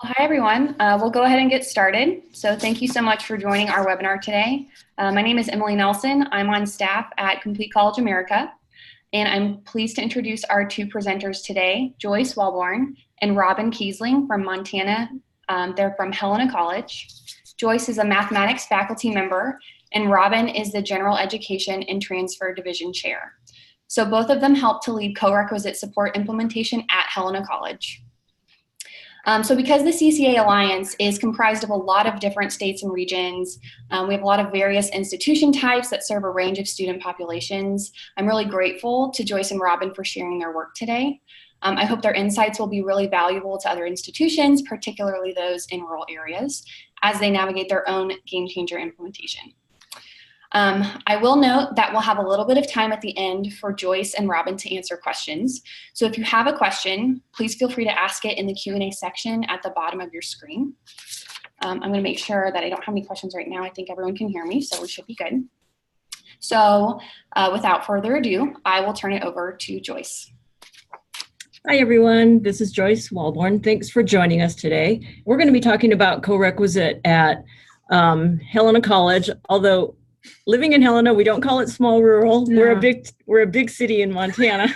Well, hi everyone. We'll go ahead and get started. So thank you so much for joining our webinar today. My name is Emily Nelson. I'm on staff at Complete College America, and I'm pleased to introduce our two presenters today, Joyce Walborn and Robyn Kiesling from Montana. They're from Helena College. Joyce is a mathematics faculty member, and Robyn is the General Education and Transfer Division Chair. So both of them help to lead Corequisite Support implementation at Helena College. So because the CCA Alliance is comprised of a lot of different states and regions, we have a lot of various institution types that serve a range of student populations. I'm really grateful to Joyce and Robyn for sharing their work today. I hope their insights will be really valuable to other institutions, particularly those in rural areas, as they navigate their own game changer implementation. I will note that we'll have a little bit of time at the end for Joyce and Robyn to answer questions. So if you have a question, please feel free to ask it in the Q&A section at the bottom of your screen. I'm going to make sure that I don't have any questions right now. I think everyone can hear me, so we should be good. So without further ado, I will turn it over to Joyce. Hi everyone, this is Joyce Walborn. Thanks for joining us today. We're going to be talking about Corequisite at Helena College, although living in Helena, we don't call it small rural. No. We're a big city in Montana,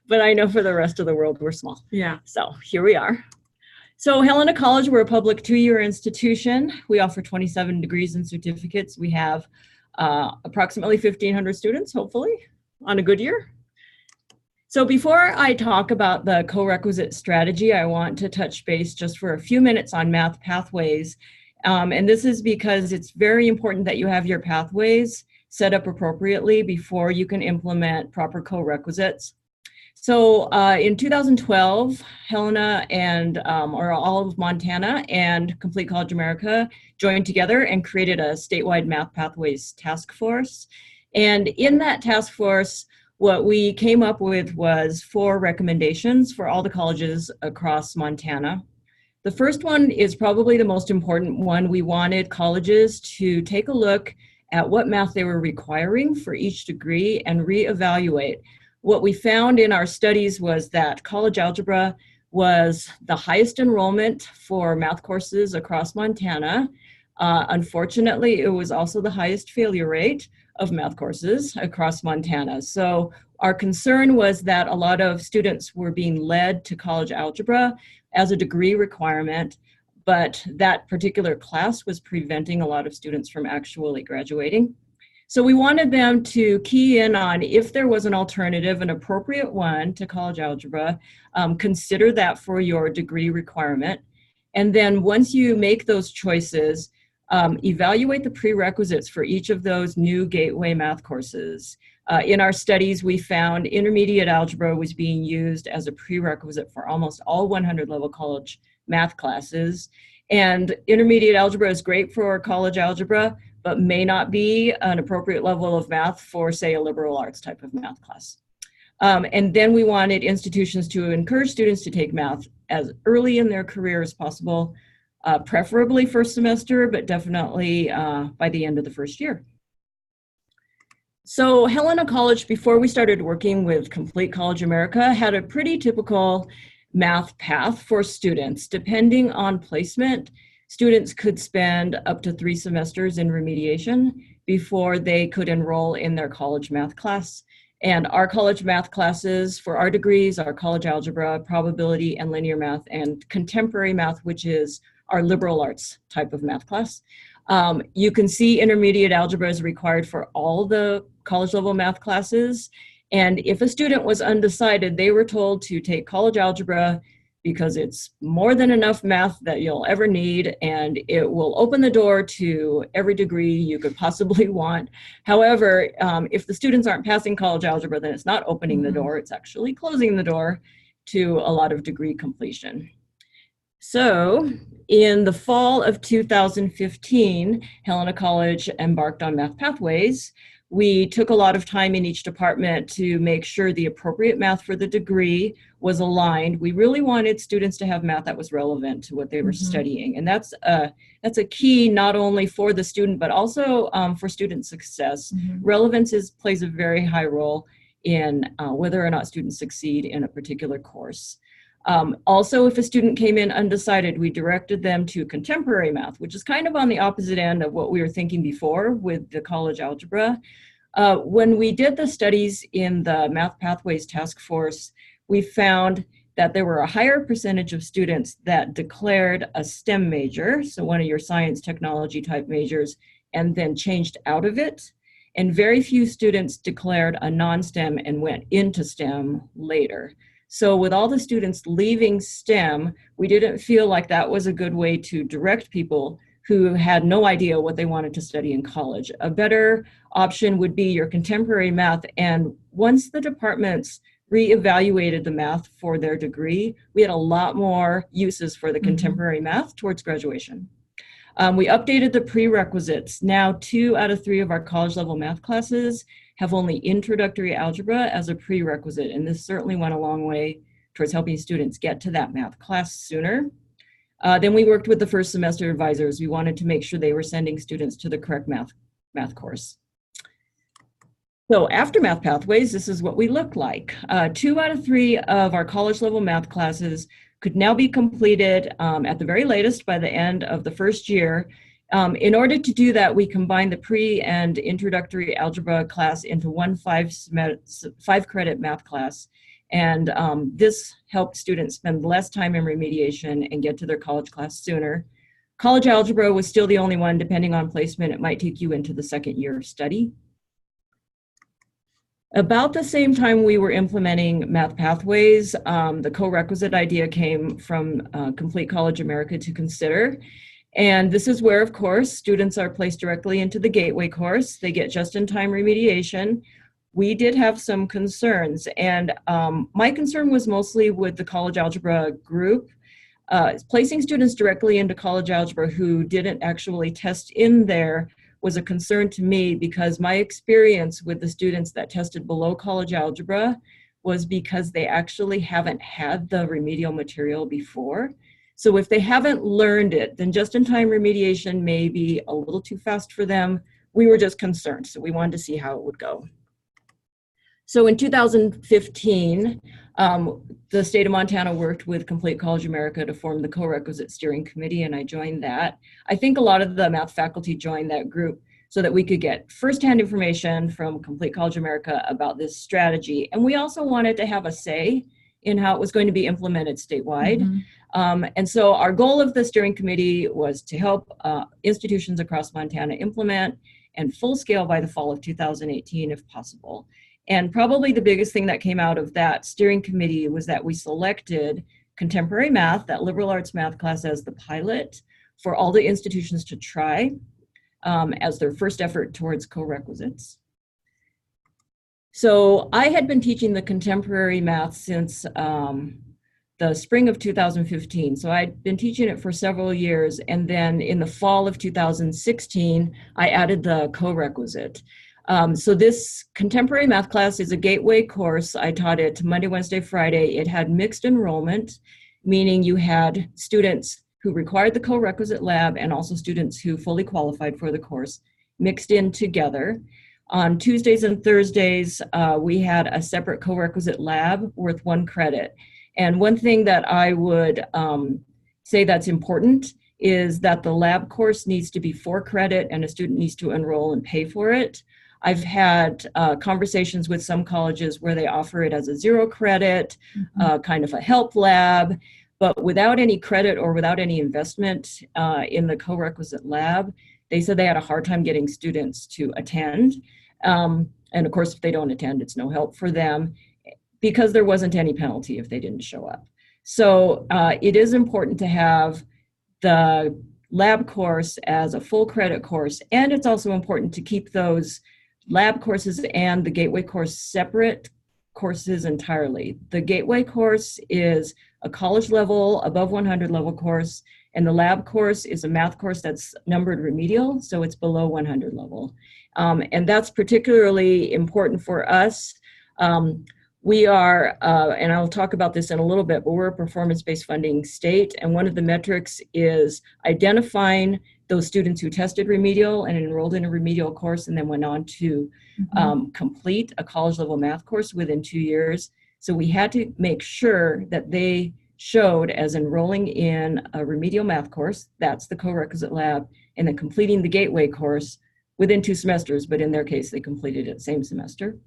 but I know for the rest of the world we're small. Yeah. So here we are. So Helena College, we're a public 2-year institution. We offer 27 degrees and certificates. We have approximately 1,500 students, hopefully, on a good year. So before I talk about the Corequisite strategy, I want to touch base just for a few minutes on math pathways. And this is because it's very important that you have your pathways set up appropriately before you can implement proper co-requisites. So in 2012, Helena and or all of Montana and Complete College America joined together and created a statewide math pathways task force. And in that task force, what we came up with was 4 recommendations for all the colleges across Montana. The first one is probably the most important one. We wanted colleges to take a look at what math they were requiring for each degree and reevaluate. What we found in our studies was that college algebra was the highest enrollment for math courses across Montana. Unfortunately, it was also the highest failure rate of math courses across Montana. So our concern was that a lot of students were being led to college algebra as a degree requirement, but that particular class was preventing a lot of students from actually graduating. So we wanted them to key in on if there was an alternative, an appropriate one to college algebra, consider that for your degree requirement. And then once you make those choices, evaluate the prerequisites for each of those new gateway math courses. In our studies, we found intermediate algebra was being used as a prerequisite for almost all 100-level college math classes. And intermediate algebra is great for college algebra, but may not be an appropriate level of math for, say, a liberal arts type of math class. And then we wanted institutions to encourage students to take math as early in their career as possible, preferably first semester, but definitely by the end of the first year. So Helena College, before we started working with Complete College America, had a pretty typical math path for students. Depending on placement, students could spend up to 3 semesters in remediation before they could enroll in their college math class. And our college math classes for our degrees are college algebra, probability, and linear math, and contemporary math, which is our liberal arts type of math class. You can see intermediate algebra is required for all the college level math classes. And if a student was undecided, they were told to take college algebra because it's more than enough math that you'll ever need, and it will open the door to every degree you could possibly want. However, if the students aren't passing college algebra, then it's not opening the door, it's actually closing the door to a lot of degree completion. So in the fall of 2015, Helena College embarked on Math Pathways. We took a lot of time in each department to make sure the appropriate math for the degree was aligned. We really wanted students to have math that was relevant to what they were studying. And that's a key not only for the student, but also for student success. Relevance plays a very high role in whether or not students succeed in a particular course. Also, if a student came in undecided, we directed them to contemporary math, which is kind of on the opposite end of what we were thinking before with the college algebra. When we did the studies in the Math Pathways Task Force, we found that there were a higher percentage of students that declared a STEM major, so one of your science technology type majors, and then changed out of it. And very few students declared a non-STEM and went into STEM later. So with all the students leaving STEM, we didn't feel like that was a good way to direct people who had no idea what they wanted to study in college. A better option would be your contemporary math. And once the departments reevaluated the math for their degree, we had a lot more uses for the contemporary math towards graduation. We updated the prerequisites. Now 2 out of 3 of our college level math classes have only introductory algebra as a prerequisite, and this certainly went a long way towards helping students get to that math class sooner. Then we worked with the first semester advisors. We wanted to make sure they were sending students to the correct math course. So after Math Pathways, this is what we look like. 2 out of 3 of our college level math classes could now be completed at the very latest by the end of the first year. In order to do that, we combined the pre and introductory algebra class into one 5-credit math class. And this helped students spend less time in remediation and get to their college class sooner. College algebra was still the only one. Depending on placement, it might take you into the second year of study. About the same time we were implementing Math Pathways, the co-requisite idea came from Complete College America to consider. And this is where, of course, students are placed directly into the gateway course. They get just-in-time remediation. We did have some concerns, and my concern was mostly with the college algebra group. Placing students directly into college algebra who didn't actually test in there was a concern to me, because my experience with the students that tested below college algebra was because they actually haven't had the remedial material before. So if they haven't learned it, then just-in-time remediation may be a little too fast for them. We were just concerned, so we wanted to see how it would go. So in 2015, the state of Montana worked with Complete College America to form the co-requisite steering committee, and I joined that. I think a lot of the math faculty joined that group so that we could get firsthand information from Complete College America about this strategy. And we also wanted to have a say in how it was going to be implemented statewide. And so our goal of the steering committee was to help institutions across Montana implement and full scale by the fall of 2018 if possible. And probably the biggest thing that came out of that steering committee was that we selected contemporary math, that liberal arts math class, as the pilot for all the institutions to try as their first effort towards co-requisites. So I had been teaching the contemporary math since the spring of 2015. So I'd been teaching it for several years. And then in the fall of 2016, I added the co-requisite. So this contemporary math class is a gateway course. I taught it Monday, Wednesday, Friday. It had mixed enrollment, meaning you had students who required the co-requisite lab and also students who fully qualified for the course mixed in together. On Tuesdays and Thursdays, we had a separate co-requisite lab worth 1 credit. And one thing that I would say that's important is that the lab course needs to be 4 credit and a student needs to enroll and pay for it. I've had conversations with some colleges where they offer it as a 0 credit, kind of a help lab, but without any credit or without any investment in the co-requisite lab. They said they had a hard time getting students to attend. And of course, if they don't attend, it's no help for them because there wasn't any penalty if they didn't show up. So it is important to have the lab course as a full credit course. And it's also important to keep those lab courses and the gateway course separate courses entirely. The gateway course is a college level, above 100 level course, and the lab course is a math course that's numbered remedial, so it's below 100 level. And that's particularly important for us. We are, and I'll talk about this in a little bit, but we're a performance-based funding state, and one of the metrics is identifying those students who tested remedial and enrolled in a remedial course and then went on to complete a college level math course within 2 years. So we had to make sure that they showed as enrolling in a remedial math course, that's the co-requisite lab, and then completing the gateway course within 2 semesters, but in their case, they completed it same semester.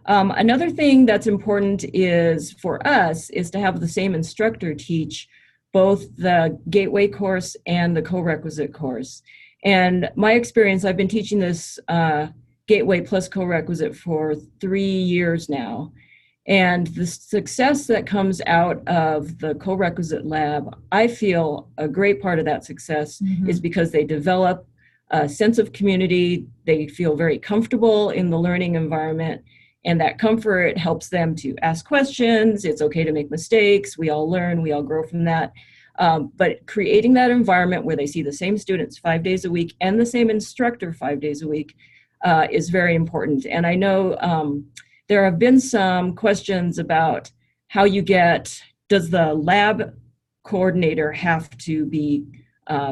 Another thing that's important is for us is to have the same instructor teach both the gateway course and the co-requisite course. And my experience, I've been teaching this gateway plus co-requisite for 3 years now. And the success that comes out of the co-requisite lab, I feel a great part of that success is because they develop a sense of community. They feel very comfortable in the learning environment, and that comfort helps them to ask questions. It's okay to make mistakes. We all learn, we all grow from that. But creating that environment where they see the same students 5 days a week and the same instructor 5 days a week is very important. And I know there have been some questions about how you get, does the lab coordinator have to be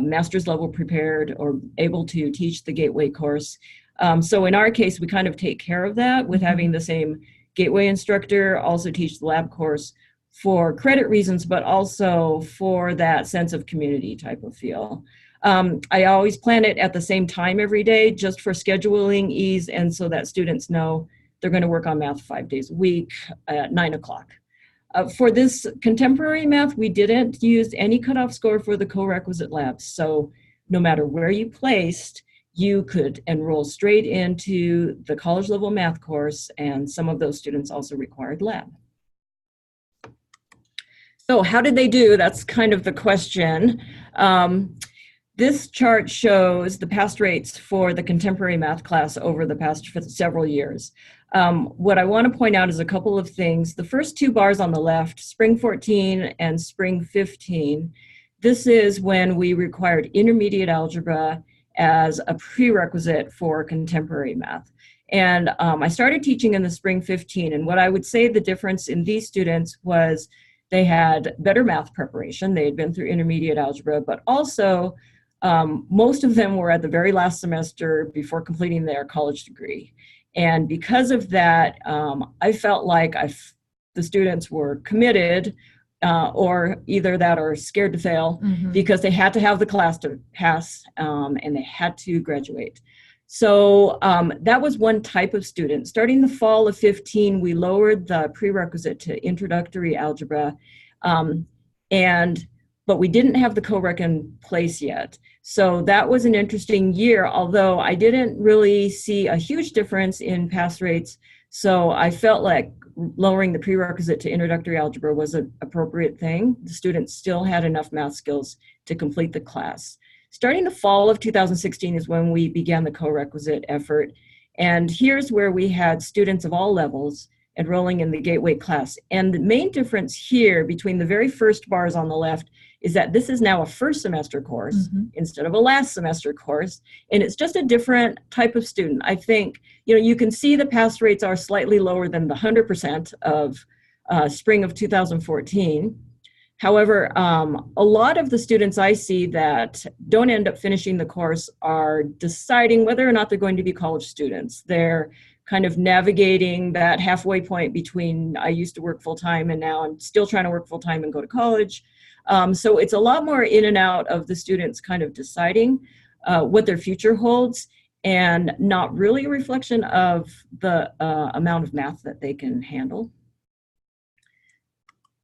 master's level prepared or able to teach the gateway course? So in our case, we kind of take care of that with having the same gateway instructor also teach the lab course for credit reasons, but also for that sense of community type of feel. I always plan it at the same time every day just for scheduling ease and so that students know they're going to work on math 5 days a week at 9 o'clock. For this contemporary math, we didn't use any cutoff score for the co-requisite labs. So no matter where you placed, you could enroll straight into the college level math course, and some of those students also required lab. So how did they do? That's kind of the question. This chart shows the pass rates for the contemporary math class over the past several years. What I want to point out is a couple of things. The first 2 bars on the left, spring 14 and spring 15, this is when we required intermediate algebra as a prerequisite for contemporary math. And I started teaching in the spring 15, and what I would say the difference in these students was they had better math preparation. They had been through intermediate algebra, but also most of them were at the very last semester before completing their college degree. And because of that, I felt like the students were committed or either that or scared to fail because they had to have the class to pass and they had to graduate. So that was one type of student. Starting the fall of 15, we lowered the prerequisite to introductory algebra, but we didn't have the co-req in place yet. So that was an interesting year, although I didn't really see a huge difference in pass rates. So I felt like lowering the prerequisite to introductory algebra was an appropriate thing. The students still had enough math skills to complete the class. Starting the fall of 2016 is when we began the co-requisite effort. And here's where we had students of all levels enrolling in the gateway class. And the main difference here between the very first bars on the left is that this is now a first semester course instead of a last semester course. And it's just a different type of student. I think, you can see the pass rates are slightly lower than the 100% of spring of 2014. However, a lot of the students I see that don't end up finishing the course are deciding whether or not they're going to be college students. They're kind of navigating that halfway point between I used to work full-time and now I'm still trying to work full-time and go to college. So it's a lot more in and out of the students kind of deciding what their future holds and not really a reflection of the amount of math that they can handle.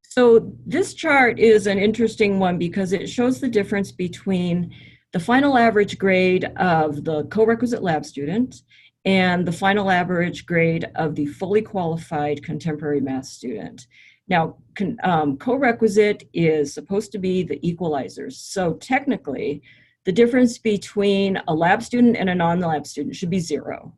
So this chart is an interesting one because it shows the difference between the final average grade of the co-requisite lab student and the final average grade of the fully qualified contemporary math student. Now, co-requisite is supposed to be the equalizers. So technically, the difference between a lab student and a non-lab student should be 0.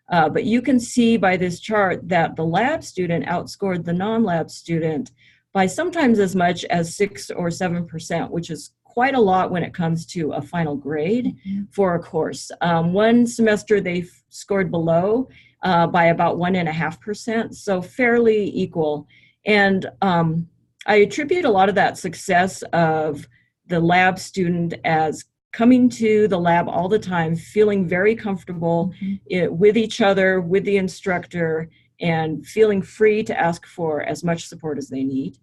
But you can see by this chart that the lab student outscored the non-lab student by sometimes as much as 6 or 7%, which is quite a lot when it comes to a final grade for a course. One semester they scored below by about 1.5%, so fairly equal. And I attribute a lot of that success of the lab student as coming to the lab all the time, feeling very comfortable with each other, with the instructor, and feeling free to ask for as much support as they need.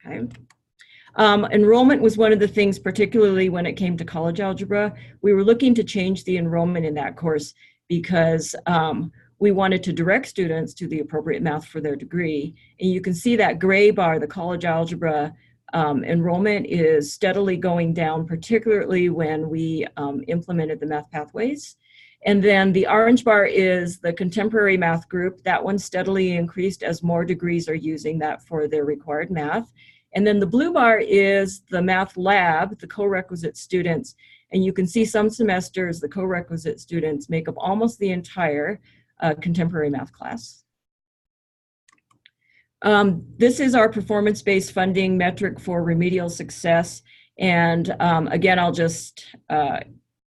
Okay. Enrollment was one of the things, particularly when it came to college algebra. We were looking to change the enrollment in that course because we wanted to direct students to the appropriate math for their degree. And you can see that gray bar, the college algebra enrollment is steadily going down, particularly when we implemented the math pathways. And then the orange bar is the contemporary math group. That one steadily increased as more degrees are using that for their required math. And then the blue bar is the math lab, the co-requisite students. And you can see some semesters, the co-requisite students make up almost the entire contemporary math class. This is our performance-based funding metric for remedial success. And again, I'll just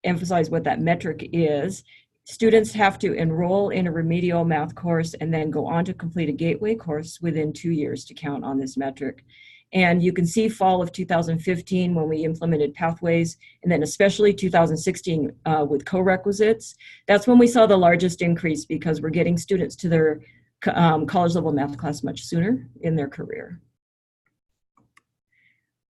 emphasize what that metric is. Students have to enroll in a remedial math course and then go on to complete a gateway course within 2 years to count on this metric. And you can see fall of 2015 when we implemented pathways, and then especially 2016 with co-requisites. That's when we saw the largest increase because we're getting students to their college level math class much sooner in their career.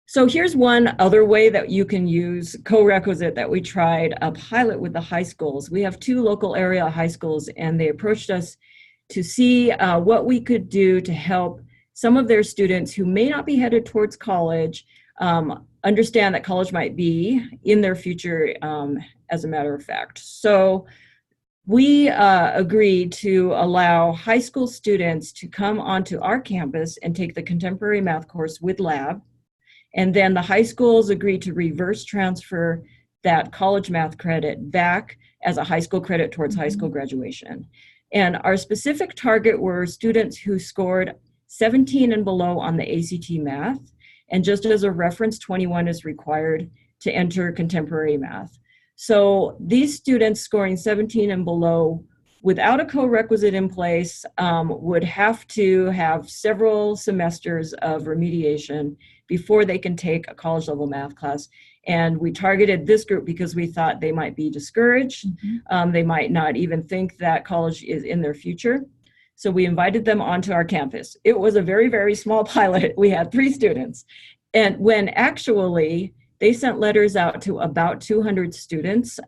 So here's one other way that you can use co-requisite that we tried a pilot with the high schools. We have 2 local area high schools, and they approached us to see what we could do to help some of their students who may not be headed towards college understand that college might be in their future, as a matter of fact. So we agreed to allow high school students to come onto our campus and take the contemporary math course with lab. And then the high schools agreed to reverse transfer that college math credit back as a high school credit towards high school graduation. And our specific target were students who scored 17 and below on the ACT math. And just as a reference, 21 is required to enter contemporary math. So these students scoring 17 and below without a co-requisite in place would have to have several semesters of remediation before they can take a college level math class. And we targeted this group because we thought they might be discouraged. They might not even think that college is in their future. So we invited them onto our campus. It was a very, very small pilot. We had 3 students. And when actually they sent letters out to about 200 students,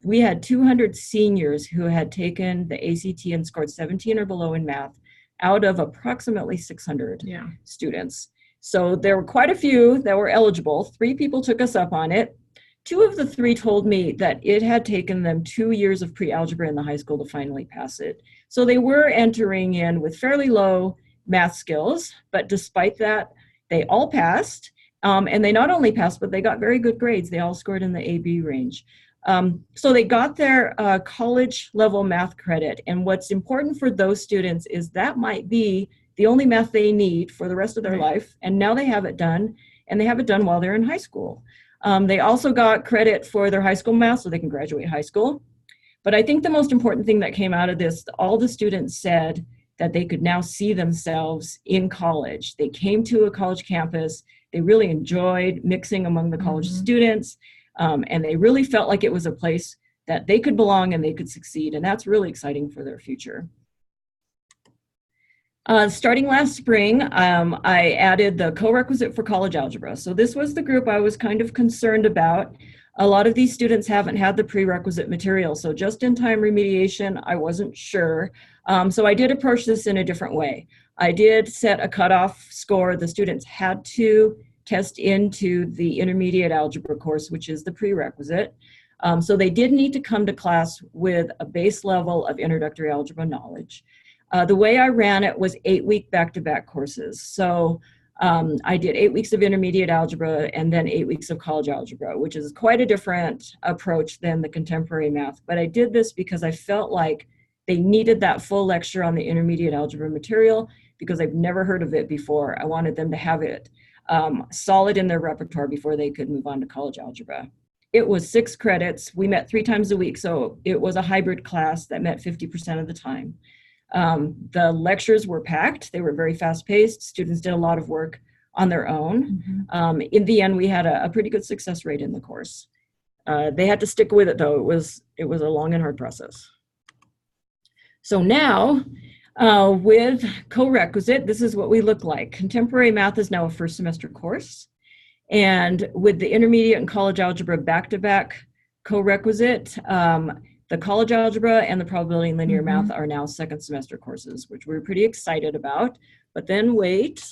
we had 200 seniors who had taken the ACT and scored 17 or below in math out of approximately 600 students. So there were quite a few that were eligible. 3 people took us up on it. 2 of the 3 told me that it had taken them 2 years of pre-algebra in the high school to finally pass it. So they were entering in with fairly low math skills, but despite that, they all passed. And they not only passed, but they got very good grades. They all scored in the AB range. So they got their college level math credit. And what's important for those students is that might be the only math they need for the rest of their life. And now they have it done, and they have it done while they're in high school. They also got credit for their high school math so they can graduate high school. But I think the most important thing that came out of this, all the students said that they could now see themselves in college. They came to a college campus. They really enjoyed mixing among the college students. And they really felt like it was a place that they could belong and they could succeed. And that's really exciting for their future. Starting last spring, I added the co-requisite for college algebra. So this was the group I was kind of concerned about. A lot of these students haven't had the prerequisite material. So just-in-time remediation, I wasn't sure. So I did approach this in a different way. I did set a cutoff score. The students had to test into the intermediate algebra course, which is the prerequisite. So they did need to come to class with a base level of introductory algebra knowledge. The way I ran it was 8-week back-to-back courses. So I did 8 weeks of intermediate algebra and then 8 weeks of college algebra, which is quite a different approach than the contemporary math. But I did this because I felt like they needed that full lecture on the intermediate algebra material because I've never heard of it before. I wanted them to have it solid in their repertoire before they could move on to college algebra. It was 6 credits. We met 3 times a week, so it was a hybrid class that met 50% of the time. The lectures were packed. They were very fast-paced. Students did a lot of work on their own. In the end, we had a pretty good success rate in the course. They had to stick with it, though. It was a long and hard process. So now, With Corequisite, this is what we look like. Contemporary math is now a first semester course. And with the intermediate and college algebra back-to-back Corequisite, the college algebra and the probability and linear math are now second semester courses, which we're pretty excited about. But then wait,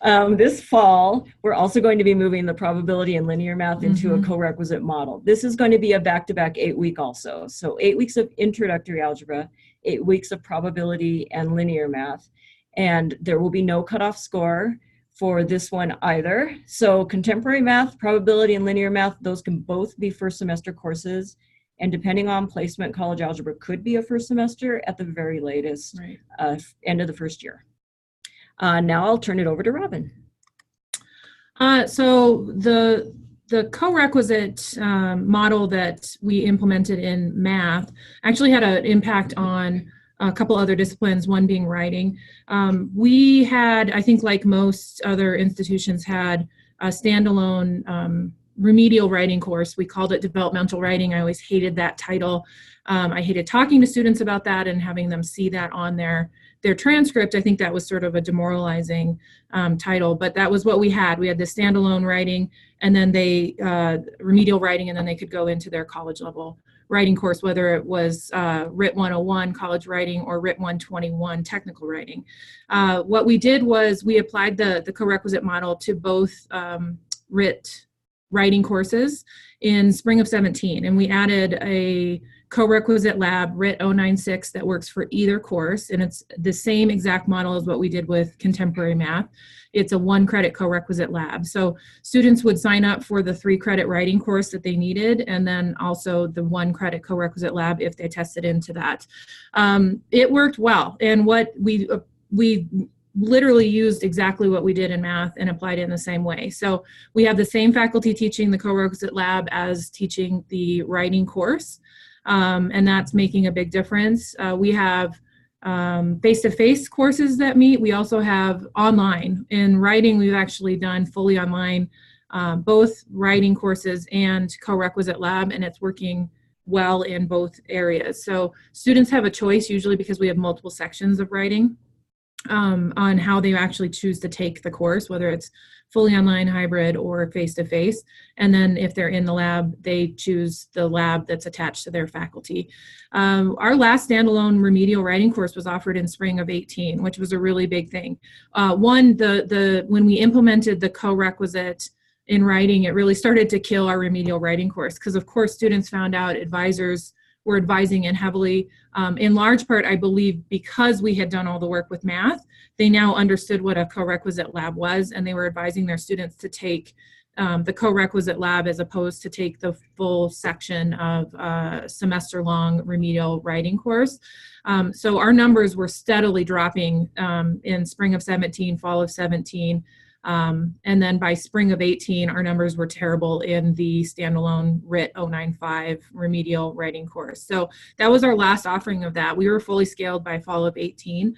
this fall, we're also going to be moving the probability and linear math into a Corequisite model. This is going to be a back-to-back 8-week also. So 8 weeks of introductory algebra, 8 weeks of probability and linear math, and there will be no cutoff score for this one either. So contemporary math, probability and linear math, those can both be first semester courses. And depending on placement, college algebra could be a first semester at the very latest, end of the first year. Now I'll turn it over to Robyn. So the Corequisite model that we implemented in math actually had an impact on a couple other disciplines, one being writing. We had, I think like most other institutions, had a standalone remedial writing course. We called it developmental writing. I always hated that title. I hated talking to students about that and having them see that on their transcript. I think that was sort of a demoralizing title, but that was what we had. We had the standalone writing, and then remedial writing, and then they could go into their college level writing course, whether it was RIT 101 college writing or RIT 121 technical writing. What we did was we applied the Corequisite model to both RIT writing courses in spring of 17, and we added a Corequisite lab, RIT 096, that works for either course, and it's the same exact model as what we did with contemporary math. It's a 1-credit Corequisite lab. So students would sign up for the 3-credit writing course that they needed, and then also the 1-credit Corequisite lab if they tested into that. It worked well, and what we literally used exactly what we did in math and applied it in the same way. So we have the same faculty teaching the Corequisite lab as teaching the writing course, and that's making a big difference. We have face-to-face courses that meet. We also have online. In writing, we've actually done fully online, both writing courses and Corequisite lab, and it's working well in both areas. So students have a choice usually because we have multiple sections of writing. On how they actually choose to take the course, whether it's fully online, hybrid, or face-to-face. And then if they're in the lab, they choose the lab that's attached to their faculty. Our last standalone remedial writing course was offered in spring of 18, which was a really big thing. When we implemented the Corequisite in writing, it really started to kill our remedial writing course, because of course students found out advisors were advising in heavily, in large part, I believe, because we had done all the work with math. They now understood what a Corequisite lab was, and they were advising their students to take the Corequisite lab as opposed to take the full section of semester-long remedial writing course. So our numbers were steadily dropping in spring of 17, fall of 17. And then by spring of 18, our numbers were terrible in the standalone RIT 095 remedial writing course. So that was our last offering of that. We were fully scaled by fall of 18.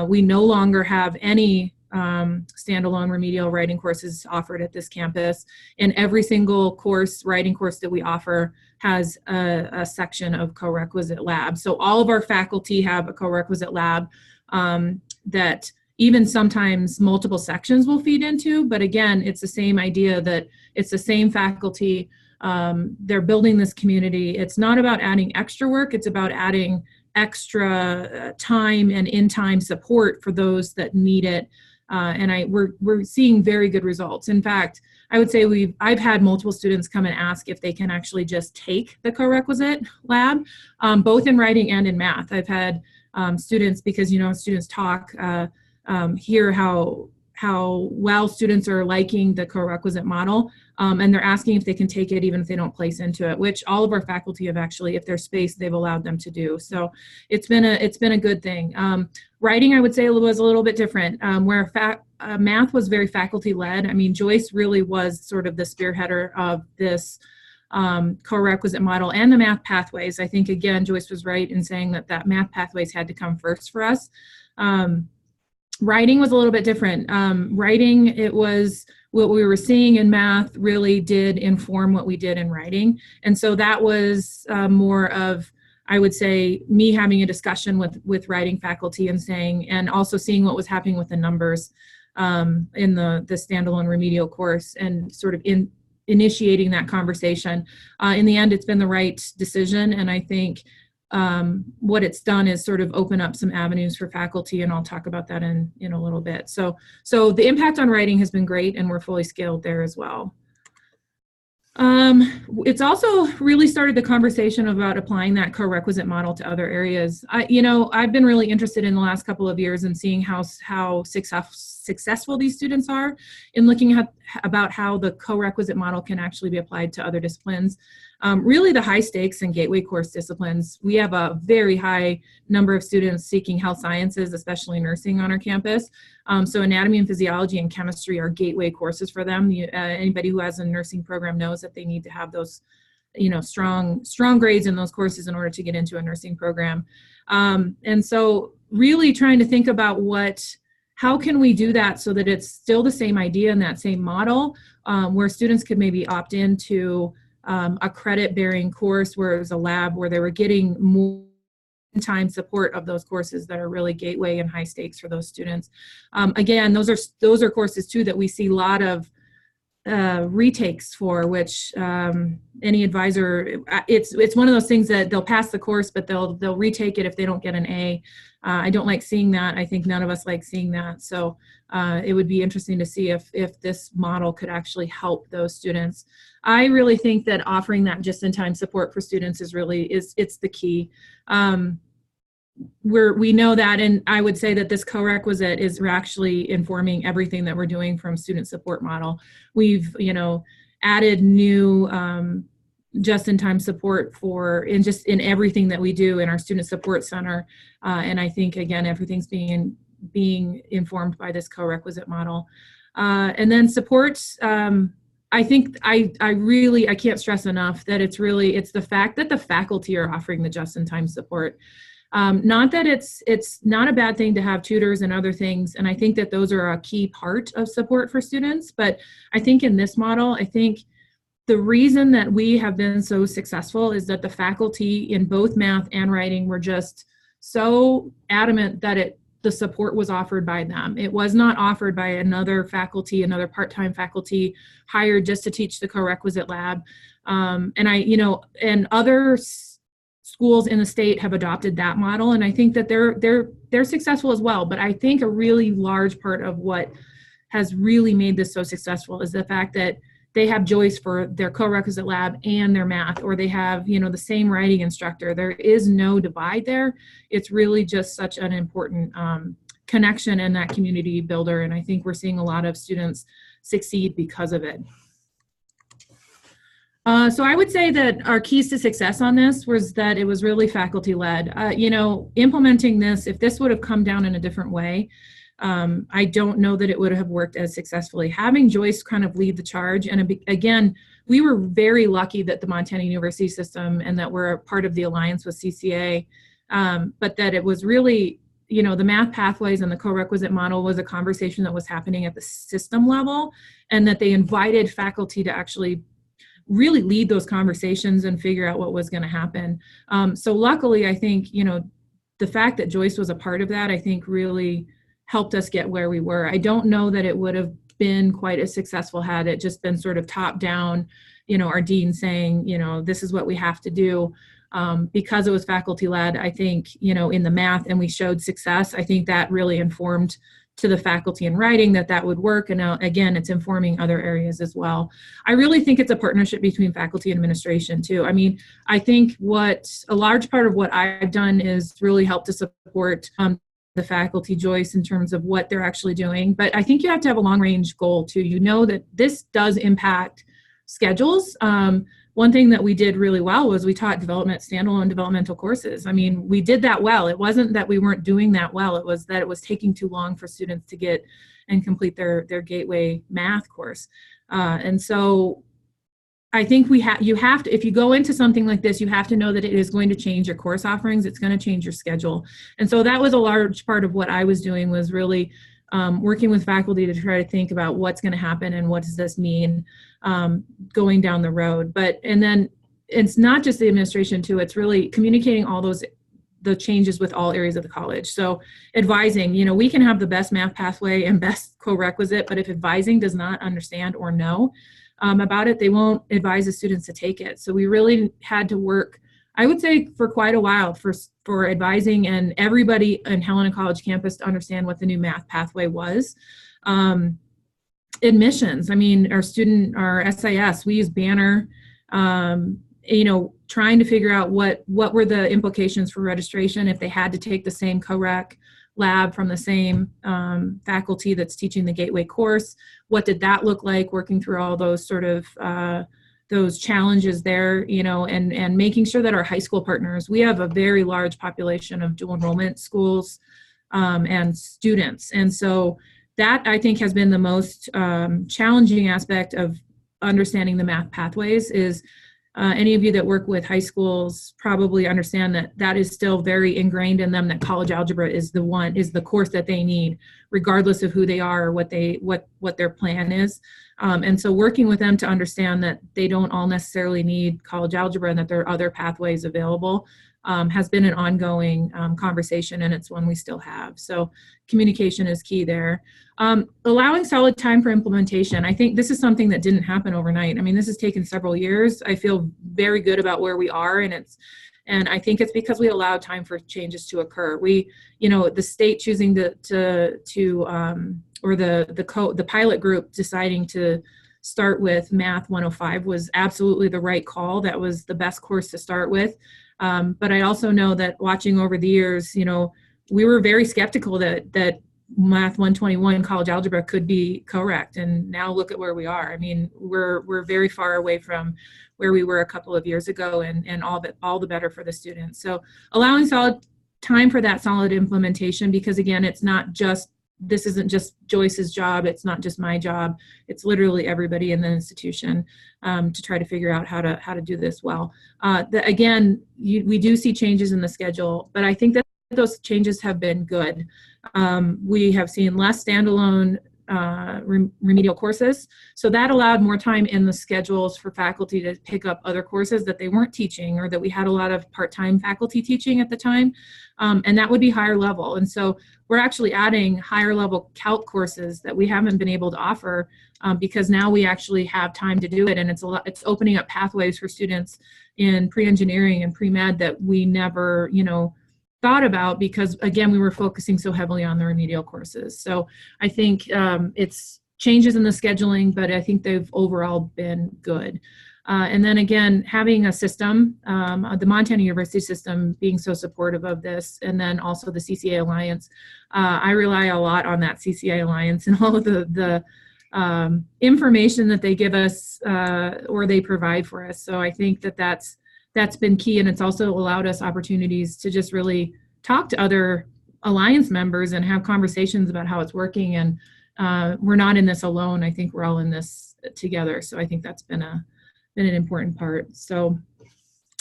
We no longer have any standalone remedial writing courses offered at this campus. And every single writing course that we offer has a section of Corequisite lab. So all of our faculty have a Corequisite lab that even sometimes multiple sections will feed into, but again, it's the same idea that it's the same faculty. They're building this community. It's not about adding extra work, it's about adding extra time and in-time support for those that need it. And we're seeing very good results. In fact, I would say I've had multiple students come and ask if they can actually just take the Corequisite lab, both in writing and in math. I've had students, because students talk, hear how well students are liking the Corequisite model, and they're asking if they can take it even if they don't place into it, which all of our faculty have actually, if there's space, they've allowed them to do. So it's been a good thing. Writing, I would say, was a little bit different, where math was very faculty-led. I mean, Joyce really was sort of the spearheader of this Corequisite model and the math pathways. I think, again, Joyce was right in saying that math pathways had to come first for us. Writing was a little bit different. Writing, it was what we were seeing in math really did inform what we did in writing. And so that was more of I would say me having a discussion with writing faculty and saying, and also seeing what was happening with the numbers in the standalone remedial course, and sort of initiating that conversation. In the end, it's been the right decision, and I think what it's done is sort of open up some avenues for faculty, and I'll talk about that in a little bit. So the impact on writing has been great, and we're fully scaled there as well. It's also really started the conversation about applying that co-requisite model to other areas. I've been really interested in the last couple of years in seeing how successful these students are in looking at about how the co-requisite model can actually be applied to other disciplines. Really the high stakes and gateway course disciplines. We have a very high number of students seeking health sciences, especially nursing, on our campus. So anatomy and physiology and chemistry are gateway courses for them. Anybody who has a nursing program knows that they need to have those, strong grades in those courses in order to get into a nursing program. And so really trying to think about how can we do that so that it's still the same idea and that same model, where students could maybe opt into a credit-bearing course where it was a lab where they were getting more time support of those courses that are really gateway and high stakes for those students. Again, those are courses too that we see a lot of retakes for, which any advisor, it's one of those things that they'll pass the course, but they'll retake it if they don't get an A. I don't like seeing that. I think none of us like seeing that. So it would be interesting to see if this model could actually help those students. I really think that offering that just-in-time support for students is it's the key. We know that, and I would say that this co-requisite is actually informing everything that we're doing from student support model. We've, added new just-in-time support in everything that we do in our student support center. And I think, again, everything's being informed by this co-requisite model. And then supports, I think I can't stress enough that it's the fact that the faculty are offering the just-in-time support. Not that it's not a bad thing to have tutors and other things, and I think that those are a key part of support for students, but I think in this model, I think the reason that we have been so successful is that the faculty in both math and writing were just so adamant that the support was offered by them. It was not offered by another part-time faculty hired just to teach the co-requisite lab. And other schools in the state have adopted that model, and I think that they're successful as well. But I think a really large part of what has really made this so successful is the fact that they have Joyce for their co-requisite lab and their math, or they have, the same writing instructor. There is no divide there. It's really just such an important connection and that community builder. And I think we're seeing a lot of students succeed because of it. So I would say that our keys to success on this was that it was really faculty led. Implementing this, if this would have come down in a different way, I don't know that it would have worked as successfully. Having Joyce kind of lead the charge, and again, we were very lucky that the Montana University system and that we're a part of the alliance with CCA, but that it was really, the math pathways and the co-requisite model was a conversation that was happening at the system level, and that they invited faculty to actually really lead those conversations and figure out what was going to happen. So luckily, I think, the fact that Joyce was a part of that, I think really helped us get where we were. I don't know that it would have been quite as successful had it just been sort of top down, our dean saying, this is what we have to do. Because it was faculty led, I think, in the math, and we showed success, I think that really informed to the faculty in writing that would work. And again, it's informing other areas as well. I really think it's a partnership between faculty and administration too. I mean, I think a large part of what I've done is really help to support the faculty, Joyce, in terms of what they're actually doing. But I think you have to have a long range goal too. That this does impact schedules. One thing that we did really well was we taught standalone developmental courses. I mean, we did that well. It wasn't that we weren't doing that well. It was that it was taking too long for students to get and complete their gateway math course. And so I think you have to, if you go into something like this, you have to know that it is going to change your course offerings. It's going to change your schedule. And so that was a large part of what I was doing, was really working with faculty to try to think about what's going to happen and what does this mean going down the road. And then it's not just the administration too, it's really communicating all the changes with all areas of the college. So advising, you know, we can have the best math pathway and best co-requisite, but if advising does not understand or know about it, they won't advise the students to take it. So we really had to work, I would say, for quite a while for advising and everybody in Helena College campus to understand what the new math pathway was. Admissions, I mean, our SIS, we use Banner, you know, trying to figure out what were the implications for registration if they had to take the same co-rec lab from the same faculty that's teaching the Gateway course. What did that look like, working through all those sort of those challenges there, you know, and making sure that our high school partners, we have a very large population of dual enrollment schools and students. And so that, I think, has been the most challenging aspect of understanding the math pathways is any of you that work with high schools probably understand that that is still very ingrained in them, that college algebra is the course that they need, regardless of who they are or what their plan is. And so working with them to understand that they don't all necessarily need college algebra and that there are other pathways available has been an ongoing conversation, and it's one we still have. So communication is key there. Allowing solid time for implementation. I think this is something that didn't happen overnight. I mean, this has taken several years. I feel very good about where we are, and I think it's because we allowed time for changes to occur. We, you know, the state choosing or the pilot group deciding to start with Math 105 was absolutely the right call. That was the best course to start with. But I also know that watching over the years, you know, we were very skeptical that Math 121 college algebra could be correct. And now look at where we are. I mean, we're very far away from where we were a couple of years ago, and all the better for the students. So allowing solid time for that solid implementation, because again, this isn't just Joyce's job. It's not just my job. It's literally everybody in the institution to try to figure out how to do this well. We do see changes in the schedule, but I think that those changes have been good. We have seen less standalone remedial courses. So that allowed more time in the schedules for faculty to pick up other courses that they weren't teaching, or that we had a lot of part-time faculty teaching at the time. And that would be higher level. And so we're actually adding higher level calc courses that we haven't been able to offer because now we actually have time to do it. And it's opening up pathways for students in pre-engineering and pre-med that we never, you know, thought about, because again, we were focusing so heavily on the remedial courses. So I think it's changes in the scheduling, but I think they've overall been good. And then again, having a system, the Montana University system being so supportive of this, and then also the CCA Alliance. I rely a lot on that CCA Alliance and all of the information that they give us or they provide for us. So I think that's been key, and it's also allowed us opportunities to just really talk to other Alliance members and have conversations about how it's working. And we're not in this alone. I think we're all in this together. So I think that's been an important part. So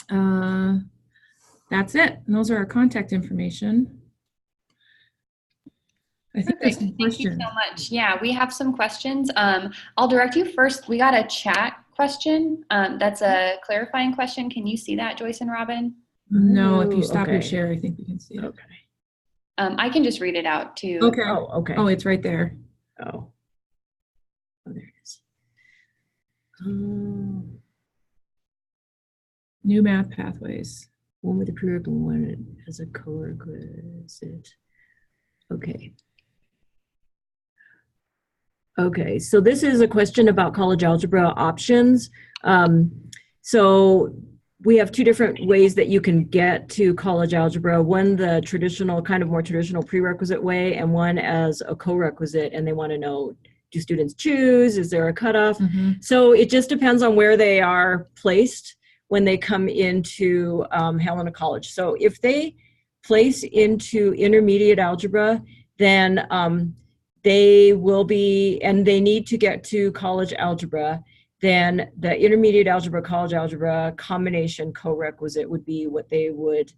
that's it. And those are our contact information. I think there's some questions. Thank you so much. Yeah, we have some questions. I'll direct you first. We got a chat question. That's a clarifying question. Can you see that, Joyce and Robyn? No, if you stop your share, I think we can see it. Okay. I can just read it out too. Okay. Oh, okay. Oh, it's right there. Oh, there it is. New math pathways. One with a prerequisite, one as a co-requisite. Okay. Okay, so this is a question about college algebra options. So we have two different ways that you can get to college algebra. One, the traditional, kind of more traditional prerequisite way, and one as a co-requisite. And they want to know, do students choose? Is there a cutoff? Mm-hmm. So it just depends on where they are placed when they come into Helena College. So if they place into intermediate algebra, then they will be, and they need to get to college algebra, then the intermediate algebra, college algebra combination co-requisite would be what they would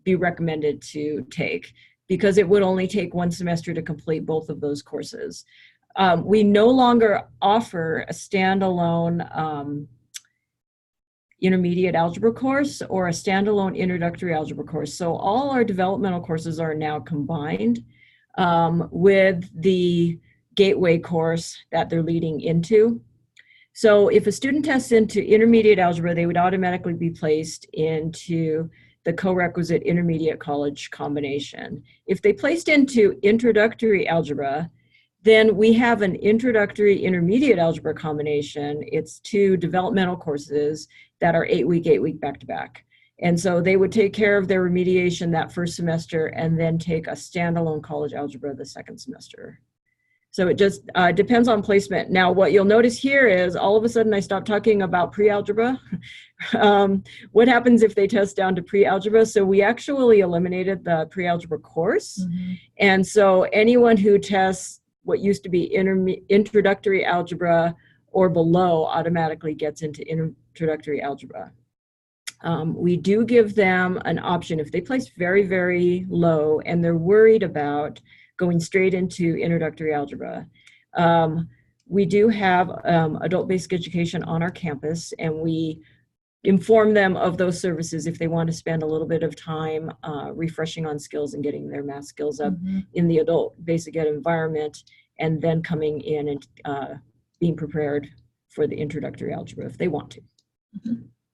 be recommended to take, because it would only take one semester to complete both of those courses. We no longer offer a standalone intermediate algebra course or a standalone introductory algebra course. So all our developmental courses are now combined with the gateway course that they're leading into. So if a student tests into intermediate algebra, they would automatically be placed into the co-requisite intermediate college combination. If they placed into introductory algebra, then we have an introductory intermediate algebra combination. It's 2 developmental courses that are 8-week back-to-back. And so they would take care of their remediation that first semester and then take a standalone college algebra the second semester. So it just depends on placement. Now, what you'll notice here is all of a sudden I stopped talking about pre-algebra. What happens if they test down to pre-algebra? So we actually eliminated the pre-algebra course. Mm-hmm. And so anyone who tests what used to be introductory algebra or below automatically gets into introductory algebra. We do give them an option if they place very, very low and they're worried about going straight into introductory algebra. We do have adult-based education on our campus, and we inform them of those services if they want to spend a little bit of time refreshing on skills and getting their math skills up in the adult basic ed environment, and then coming in and being prepared for the introductory algebra if they want to.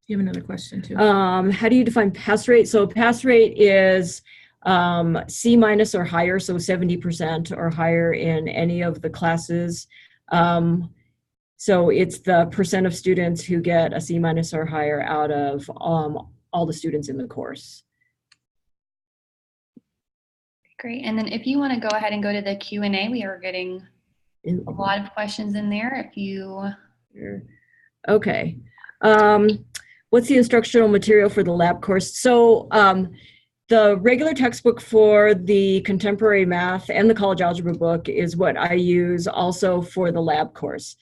You have another question too. How do you define pass rate? So pass rate is C- or higher, so 70% or higher in any of the classes. So it's the percent of students who get a C- or higher out of all the students in the course. Great. And then if you want to go ahead and go to the Q&A, we are getting a lot of questions in there. If you... Okay. What's the instructional material for the lab course? So the regular textbook for the contemporary math and the college algebra book is what I use also for the lab course.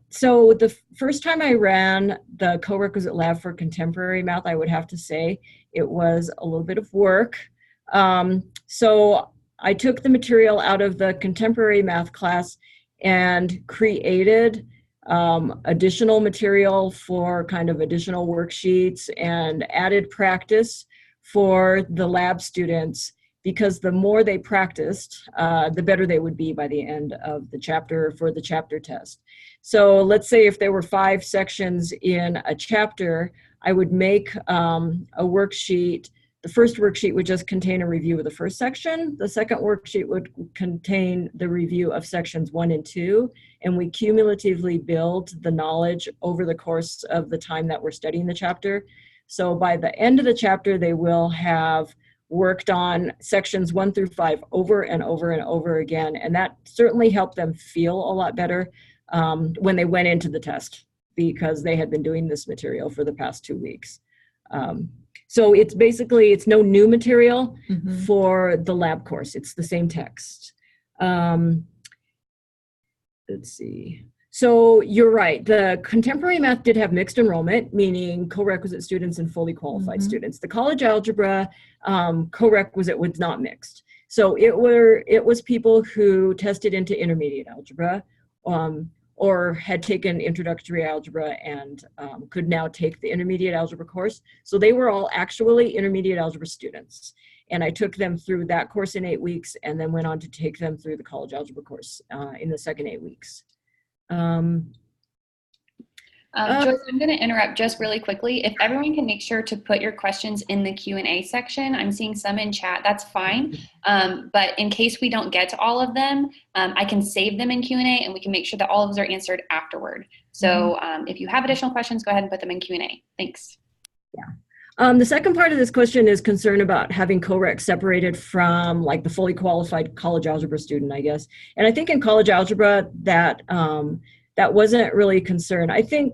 So the first time I ran the co-requisite lab for contemporary math, I would have to say it was a little bit of work. So I took the material out of the contemporary math class and created additional material for kind of additional worksheets and added practice for the lab students, because the more they practiced, the better they would be by the end of the chapter for the chapter test. So let's say if there were 5 sections in a chapter, I would make a worksheet. The first worksheet would just contain a review of the first section. The second worksheet would contain the review of sections 1 and 2. And we cumulatively build the knowledge over the course of the time that we're studying the chapter. So by the end of the chapter, they will have worked on sections 1 through 5 over and over and over again. And that certainly helped them feel a lot better when they went into the test, because they had been doing this material for the past 2 weeks. So it's basically, it's no new material for the lab course. It's the same text. Let's see. So you're right. The contemporary math did have mixed enrollment, meaning co-requisite students and fully qualified students. The college algebra co-requisite was not mixed. So it was people who tested into intermediate algebra or had taken introductory algebra and could now take the intermediate algebra course. So they were all actually intermediate algebra students. And I took them through that course in 8 weeks and then went on to take them through the college algebra course in the second 8 weeks. Joyce, I'm going to interrupt just really quickly. If everyone can make sure to put your questions in the Q&A section. I'm seeing some in chat, that's fine. But in case we don't get to all of them, I can save them in Q&A and we can make sure that all of those are answered afterward. So if you have additional questions, go ahead and put them in Q&A. Thanks. Yeah. The second part of this question is concern about having co-req separated from like the fully qualified college algebra student, I guess. And I think in college algebra that that wasn't really a concern. I think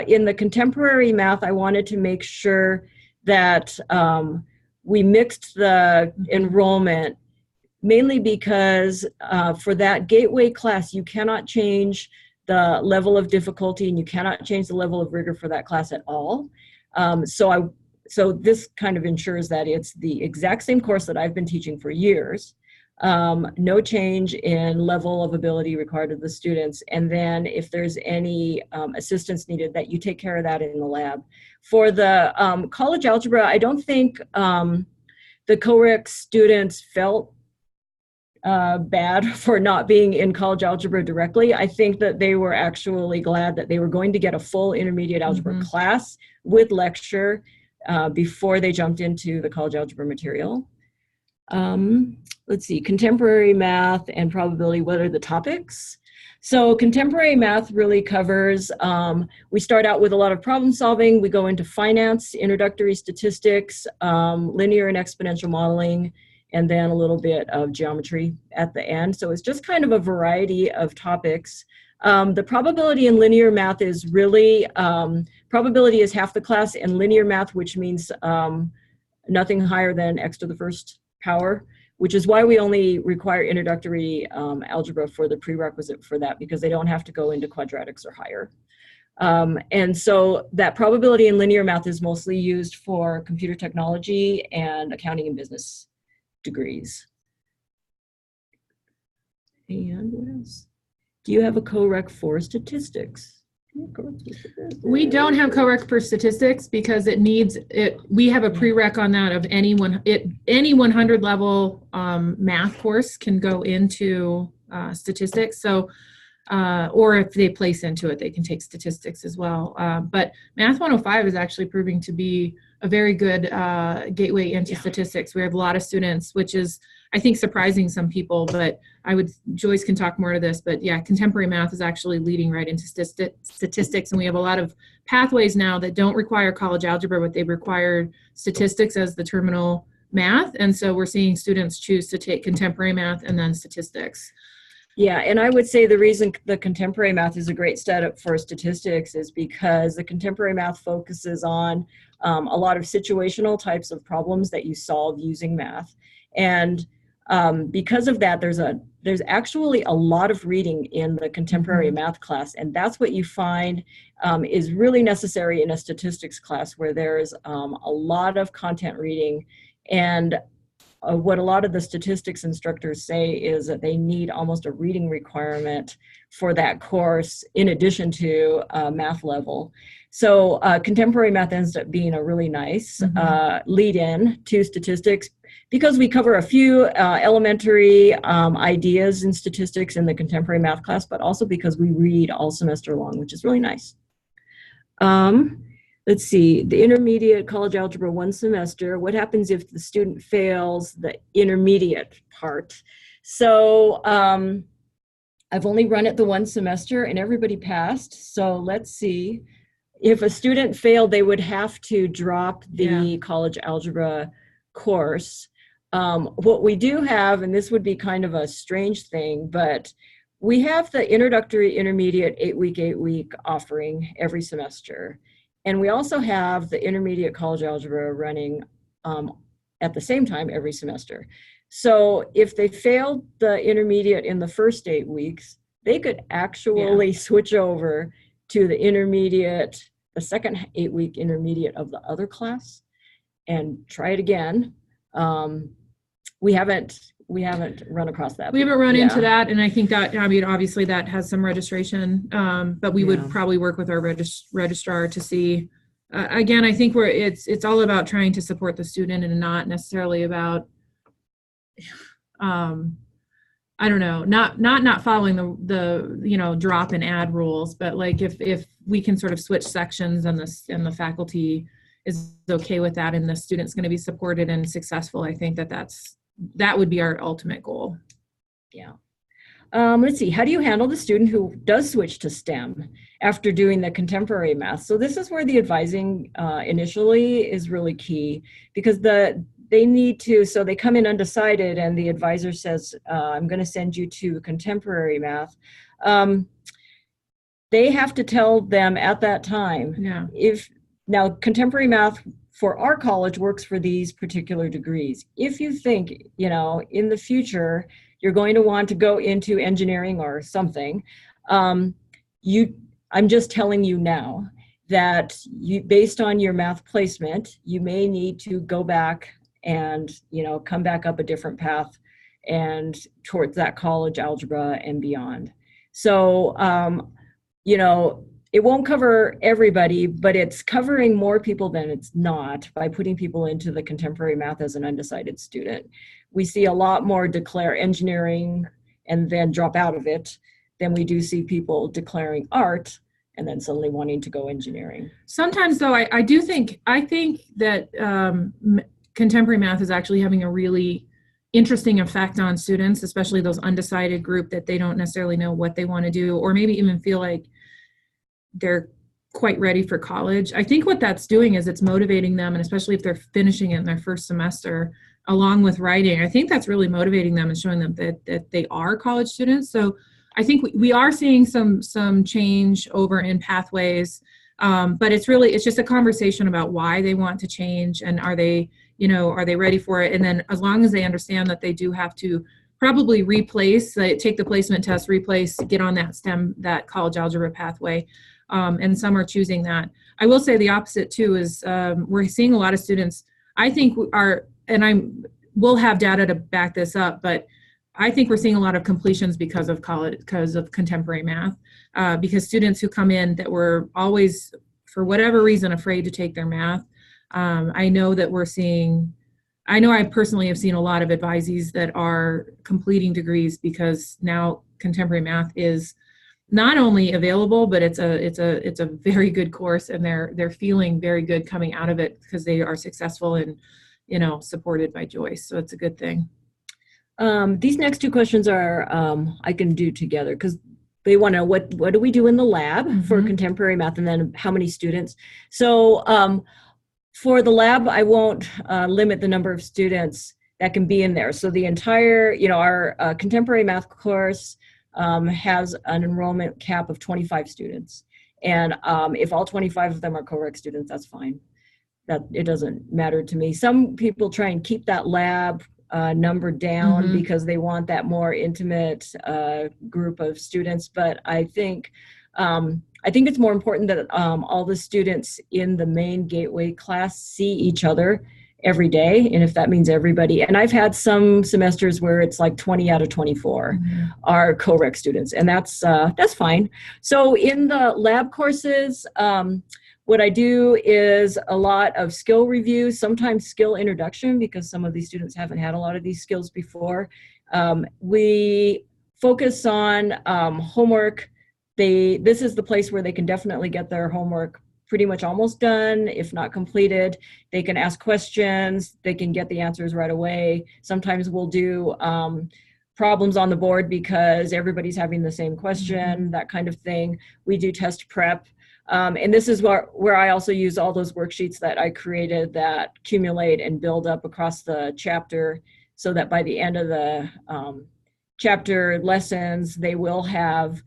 in the contemporary math, I wanted to make sure that we mixed the enrollment, mainly because for that gateway class, you cannot change the level of difficulty and you cannot change the level of rigor for that class at all. So this kind of ensures that it's the exact same course that I've been teaching for years, no change in level of ability required of the students. And then if there's any assistance needed, that you take care of that in the lab. For the college algebra, I don't think the COREC students felt bad for not being in college algebra directly. I think that they were actually glad that they were going to get a full intermediate algebra class with lecture before they jumped into the college algebra material. Let's see, contemporary math and probability, what are the topics? So contemporary math really covers, we start out with a lot of problem solving, we go into finance, introductory statistics, linear and exponential modeling, and then a little bit of geometry at the end. So it's just kind of a variety of topics. The probability in linear math is really, probability is half the class, and linear math, which means nothing higher than x to the first power, which is why we only require introductory algebra for the prerequisite for that, because they don't have to go into quadratics or higher. And so that probability in linear math is mostly used for computer technology and accounting and business degrees. And what else? Do you have a COREC for statistics? We don't have COREC for statistics because it needs it. We have a prereq on that of any 100 level math course can go into statistics. So, or if they place into it, they can take statistics as well. But Math 105 is actually proving to be a very good gateway into statistics. We have a lot of students, which is, I think, surprising some people, but Joyce can talk more to this, but yeah, contemporary math is actually leading right into statistics. And we have a lot of pathways now that don't require college algebra, but they require statistics as the terminal math. And so we're seeing students choose to take contemporary math and then statistics. Yeah, and I would say the reason the contemporary math is a great setup for statistics is because the contemporary math focuses on a lot of situational types of problems that you solve using math. And because of that, there's actually a lot of reading in the contemporary math class, and that's what you find is really necessary in a statistics class where there's a lot of content reading. And what a lot of the statistics instructors say is that they need almost a reading requirement for that course in addition to math level. So contemporary math ends up being a really nice lead-in to statistics because we cover a few elementary ideas in statistics in the contemporary math class, but also because we read all semester long, which is really nice. Let's see, the intermediate college algebra 1 semester, what happens if the student fails the intermediate part? So I've only run it the 1 semester and everybody passed. So let's see, if a student failed, they would have to drop the college algebra course. What we do have, and this would be kind of a strange thing, but we have the introductory intermediate 8-week offering every semester. And we also have the intermediate college algebra running at the same time every semester. So if they failed the intermediate in the first 8 weeks, they could actually switch over to the intermediate, the second 8-week intermediate of the other class and try it again. We haven't run across that. We haven't run into that, and I think that, I mean, obviously that has some registration, but we would probably work with our registrar to see. Again, I think it's all about trying to support the student and not necessarily about, I don't know, not following the drop and add rules, but like if we can sort of switch sections and the faculty is okay with that and the student's going to be supported and successful, I think that would be our ultimate goal. Yeah. Let's see, how do you handle the student who does switch to STEM after doing the contemporary math? So this is where the advising initially is really key, because they need to, so they come in undecided and the advisor says, I'm going to send you to contemporary math. They have to tell them at that time, now contemporary math for our college works for these particular degrees. If you think, in the future, you're going to want to go into engineering or something, I'm just telling you now that based on your math placement, you may need to go back and, come back up a different path and towards that college algebra and beyond. So, you know, it won't cover everybody, but it's covering more people than it's not by putting people into the contemporary math as an undecided student. We see a lot more declare engineering and then drop out of it than we do see people declaring art and then suddenly wanting to go engineering. Sometimes though, I think that contemporary math is actually having a really interesting effect on students, especially those undecided group that they don't necessarily know what they want to do, or maybe even feel like they're quite ready for college. I think what that's doing is it's motivating them, and especially if they're finishing it in their first semester, along with writing, I think that's really motivating them and showing them that they are college students. So I think we are seeing some change over in pathways, but it's just a conversation about why they want to change, and are they ready for it? And then as long as they understand that they do have to probably take the placement test, get on that college algebra pathway, and some are choosing that. I will say the opposite too is we're seeing a lot of students, I think we'll have data to back this up, but I think we're seeing a lot of completions because of contemporary math, because students who come in that were always, for whatever reason, afraid to take their math. I know I personally have seen a lot of advisees that are completing degrees because now contemporary math is not only available, but it's a very good course, and they're feeling very good coming out of it because they are successful and supported by Joyce. So it's a good thing. These next two questions are I can do together because they want to know what do we do in the lab for contemporary math, and then how many students. So for the lab, I won't limit the number of students that can be in there. So the entire, our contemporary math course has an enrollment cap of 25 students. And if all 25 of them are co-rec students, that's fine. That it doesn't matter to me. Some people try and keep that lab number down because they want that more intimate group of students. But I think it's more important that all the students in the main gateway class see each other every day, and if that means everybody. And I've had some semesters where it's like 20 out of 24 are co-rec students, and that's fine. So in the lab courses, what I do is a lot of skill review, sometimes skill introduction, because some of these students haven't had a lot of these skills before. We focus on homework. This is the place where they can definitely get their homework pretty much almost done, if not completed. They can ask questions, they can get the answers right away. Sometimes we'll do problems on the board because everybody's having the same question, that kind of thing. We do test prep. And this is where I also use all those worksheets that I created that accumulate and build up across the chapter, so that by the end of the chapter lessons, they will have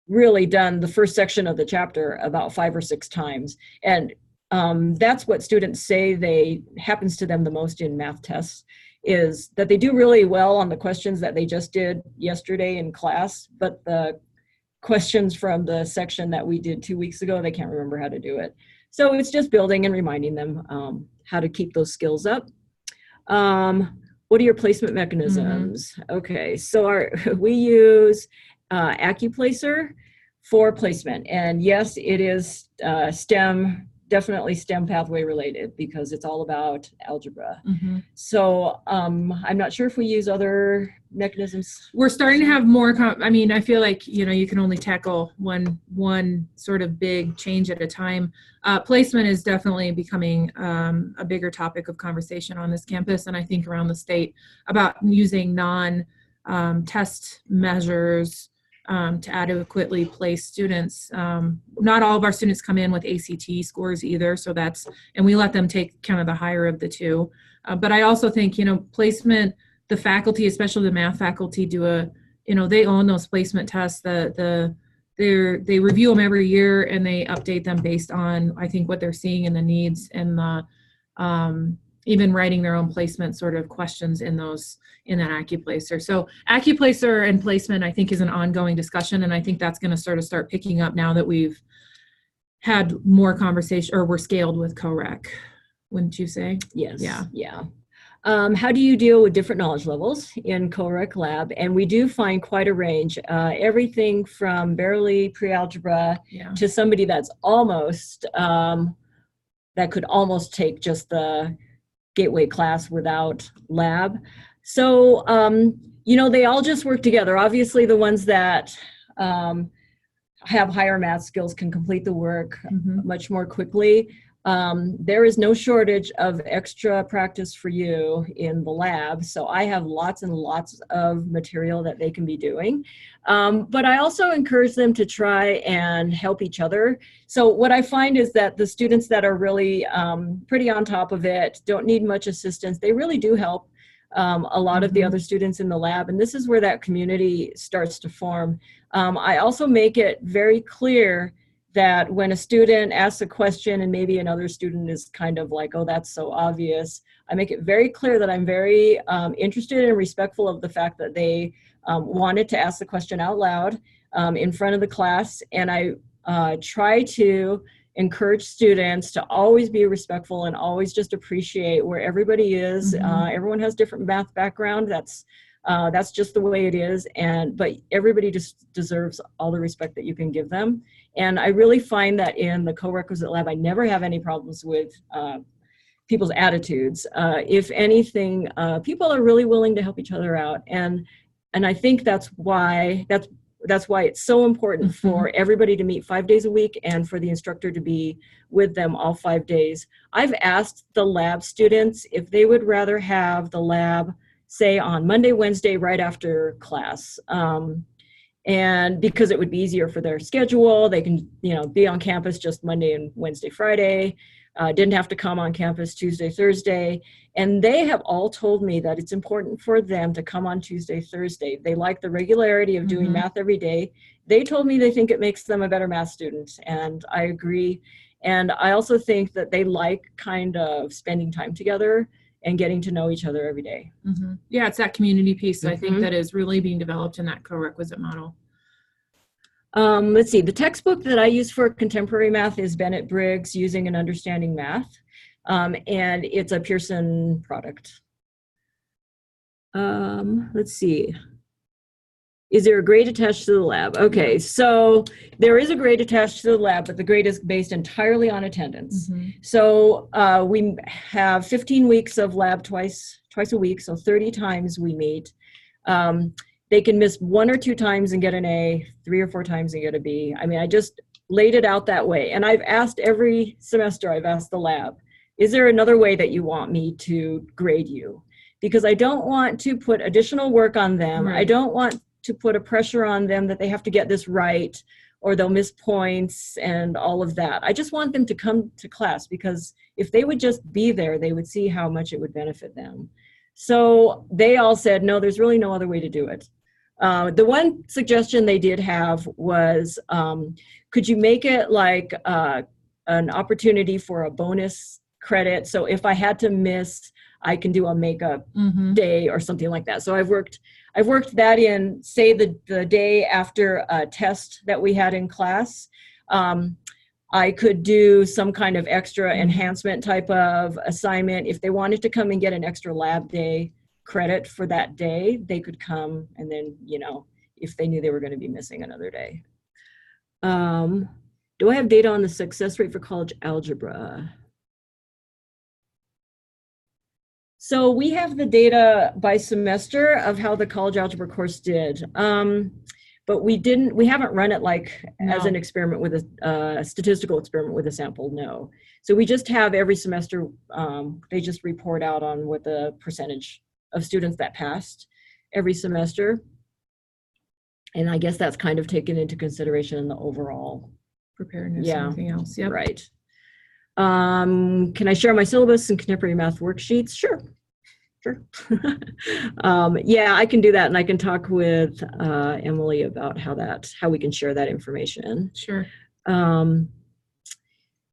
really done the first section of the chapter about 5 or 6 times. And that's what students say happens to them the most in math tests, is that they do really well on the questions that they just did yesterday in class, but the questions from the section that we did 2 weeks ago, they can't remember how to do it. So it's just building and reminding them how to keep those skills up. What are your placement mechanisms? Okay, so we use AccuPlacer for placement, and yes, it is definitely STEM pathway related, because it's all about algebra. So I'm not sure if we use other mechanisms. We're starting to have more, I feel like, you can only tackle one sort of big change at a time. Placement is definitely becoming a bigger topic of conversation on this campus, and I think around the state, about using non-test measures to adequately place students. Not all of our students come in with ACT scores either, and we let them take kind of the higher of the two. But I also think, placement, the faculty, especially the math faculty, they own those placement tests. They review them every year, and they update them based on, I think, what they're seeing in the needs, and even writing their own placement sort of questions in that AccuPlacer. So AccuPlacer and placement, I think, is an ongoing discussion, and I think that's going to start picking up now that we've had more conversation, or we're scaled with CoRec. Wouldn't you say? Yes. Yeah. How do you deal with different knowledge levels in CoRec Lab? And we do find quite a range, everything from barely pre-algebra to somebody that's almost, that could almost take just the gateway class without lab. So, you know, they all just work together. Obviously, the ones that have higher math skills can complete the work much more quickly. There is no shortage of extra practice for you in the lab. So I have lots and lots of material that they can be doing. But I also encourage them to try and help each other. So what I find is that the students that are really pretty on top of it, don't need much assistance, they really do help a lot of the other students in the lab. And this is where that community starts to form. I also make it very clear that when a student asks a question and maybe another student is kind of like, oh, that's so obvious, I make it very clear that I'm very interested and respectful of the fact that they wanted to ask the question out loud in front of the class. And I try to encourage students to always be respectful and always just appreciate where everybody is. Everyone has different math background. That's just the way it is. But everybody just deserves all the respect that you can give them. And I really find that in the co-requisite lab, I never have any problems with people's attitudes. If anything, people are really willing to help each other out. And I think that's why it's so important for everybody to meet 5 days a week and for the instructor to be with them all 5 days. I've asked the lab students if they would rather have the lab, say, on Monday, Wednesday, right after class. And because it would be easier for their schedule, they can, you know, be on campus just Monday and Wednesday, Friday, didn't have to come on campus Tuesday, Thursday. And they have all told me that it's important for them to come on Tuesday, Thursday. They like the regularity of doing math every day. They told me they think it makes them a better math student, and I agree. And I also think that they like kind of spending time together and getting to know each other every day. Yeah, it's that community piece I think that is really being developed in that co-requisite model. Let's see, the textbook that I use for contemporary math is Bennett Briggs, Using and Understanding Math, and it's a Pearson product. Let's see. Is there a grade attached to the lab? Okay, so there is a grade attached to the lab, but the grade is based entirely on attendance. So we have 15 weeks of lab twice a week, so 30 times we meet. They can miss 1 or 2 times and get an A, 3 or 4 times and get a B. I mean, I just laid it out that way. And I've asked every semester, I've asked the lab, is there another way that you want me to grade you? Because I don't want to put additional work on them. I don't want to put a pressure on them that they have to get this right or they'll miss points and all of that. I just want them to come to class, because if they would just be there, they would see how much it would benefit them. So they all said, no, there's really no other way to do it. The one suggestion they did have was, could you make it like an opportunity for a bonus credit? So if I had to miss, I can do a makeup day or something like that. So I've worked that in, say, the day after a test that we had in class. I could do some kind of extra enhancement type of assignment. If they wanted to come and get an extra lab day credit for that day, they could come, and then, you know, if they knew they were going to be missing another day. Do I have data on the success rate for college algebra? So we have the data by semester of how the college algebra course did. But we haven't run it like as an experiment with a statistical experiment with a sample, no. So we just have every semester, they just report out on what the percentage of students that passed every semester. And I guess that's kind of taken into consideration in the overall preparedness and everything else. Yep. Right. Can I share my syllabus and contemporary math worksheets? Sure. Yeah, I can do that, and I can talk with Emily about how we can share that information. Sure.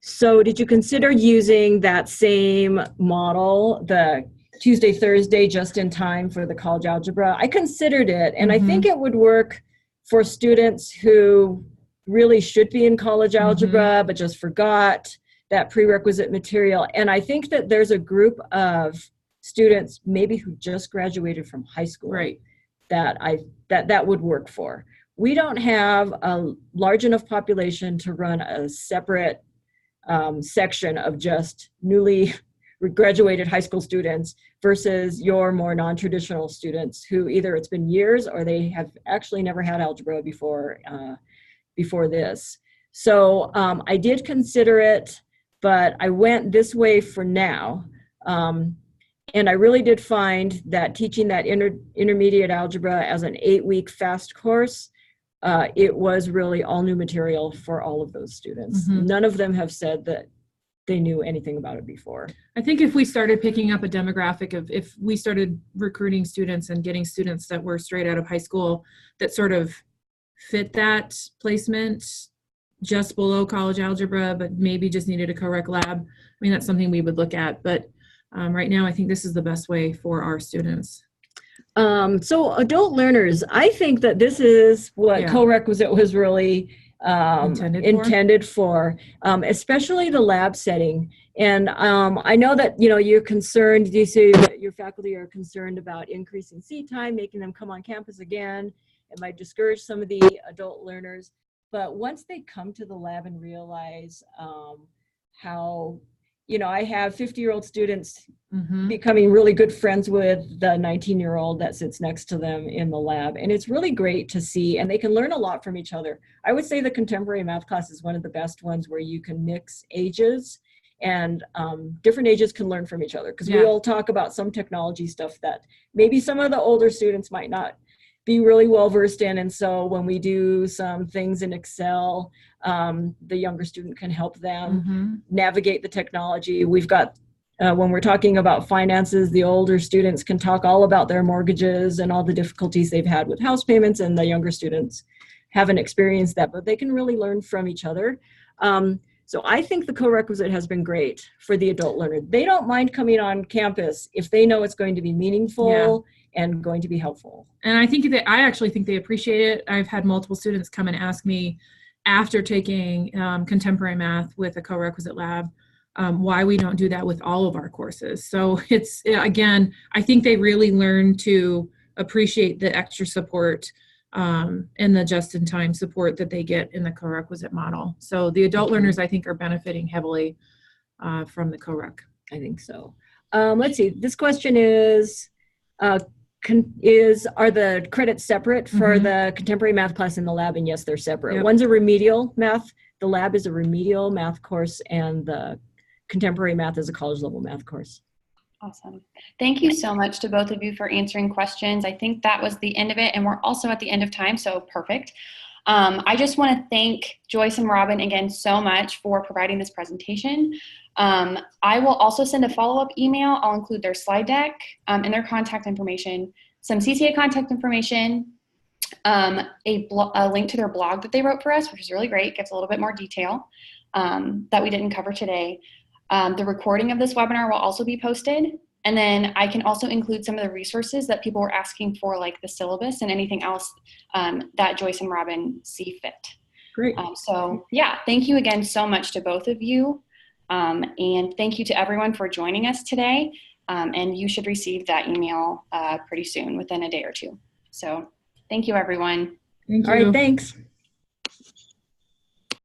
So did you consider using that same model, the Tuesday, Thursday, just in time for the college algebra? I considered it, and I think it would work for students who really should be in college algebra, but just forgot that prerequisite material. And I think that there's a group of students maybe who just graduated from high school, Right. that would work for. We don't have a large enough population to run a separate section of just newly graduated high school students versus your more non-traditional students who either it's been years or they have actually never had algebra before this. So I did consider it, but I went this way for now. And I really did find that teaching that intermediate algebra as an 8-week fast course, it was really all new material for all of those students. Mm-hmm. None of them have said that they knew anything about it before. I think if we started picking up a demographic of, if we started recruiting students and getting students that were straight out of high school that sort of fit that placement just below college algebra, but maybe just needed a co-rec lab, I mean, that's something we would look at. But right now, I think this is the best way for our students. So adult learners, I think that this is what co-requisite was really intended for, especially the lab setting. And I know that, you're concerned, you say that your faculty are concerned about increasing seat time, making them come on campus again. It might discourage some of the adult learners. But once they come to the lab and realize how, I have 50-year-old students becoming really good friends with the 19-year-old that sits next to them in the lab. And it's really great to see, and they can learn a lot from each other. I would say the contemporary math class is one of the best ones where you can mix ages, and different ages can learn from each other, because we all talk about some technology stuff that maybe some of the older students might not be really well versed in. And so when we do some things in Excel, the younger student can help them navigate the technology. We've got, when we're talking about finances, the older students can talk all about their mortgages and all the difficulties they've had with house payments, and the younger students haven't experienced that, but they can really learn from each other. So I think the co-requisite has been great for the adult learner. They don't mind coming on campus if they know it's going to be meaningful and going to be helpful. And I actually think they appreciate it. I've had multiple students come and ask me after taking contemporary math with a co-requisite lab, why we don't do that with all of our courses. So it's, again, I think they really learn to appreciate the extra support and the just-in-time support that they get in the co-requisite model. So the adult learners, I think, are benefiting heavily from the co-rec. I think so. Let's see, this question is, are the credits separate for the contemporary math class in the lab? And yes, they're separate. One's a remedial math. The lab is a remedial math course, and the contemporary math is a college level math course. Awesome. Thank you so much to both of you for answering questions. I think that was the end of it, and we're also at the end of time, so perfect. I just want to thank Joyce and Robyn again so much for providing this presentation. I will also send a follow-up email. I'll include their slide deck and their contact information, some CCA contact information, a link to their blog that they wrote for us, which is really great, gives a little bit more detail that we didn't cover today. The recording of this webinar will also be posted. And then I can also include some of the resources that people were asking for, like the syllabus and anything else that Joyce and Robyn see fit. Great. So yeah, thank you again so much to both of you. And thank you to everyone for joining us today. And you should receive that email pretty soon, within a day or two. So thank you, everyone. Thank you. All right, thanks.